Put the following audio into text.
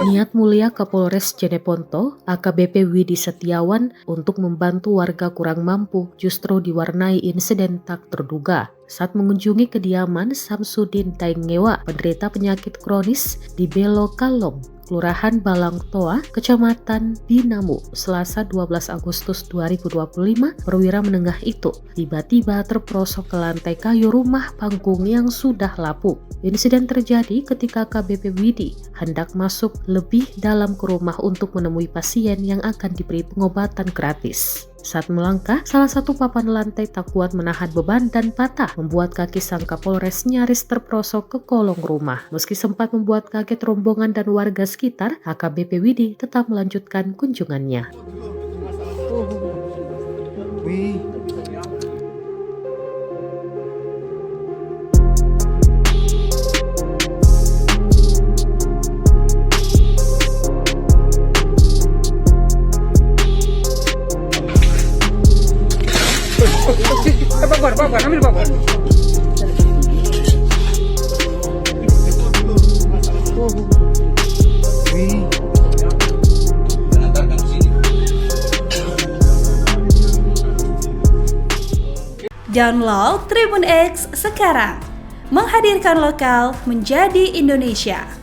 Niat mulia Kapolres Jeneponto, AKBP Widi Setiawan, untuk membantu warga kurang mampu justru diwarnai insiden tak terduga saat mengunjungi kediaman Samsudin Daengewa, penderita penyakit kronis di Belo Kalong, Kelurahan Balangtoa, Kecamatan Binamu, Selasa 12 Agustus 2025. Perwira menengah itu tiba-tiba terperosok ke lantai kayu rumah panggung yang sudah lapuk. Insiden terjadi ketika KBP Widi hendak masuk lebih dalam ke rumah untuk menemui pasien yang akan diberi pengobatan gratis. Saat melangkah, salah satu papan lantai tak kuat menahan beban dan patah, membuat kaki sang Kapolres nyaris terperosok ke kolong rumah. Meski sempat membuat kaget rombongan dan warga sekitar, AKBP Widi tetap melanjutkan kunjungannya. Bapak, ambil bapak. Download Tribun X sekarang, menghadirkan lokal menjadi Indonesia.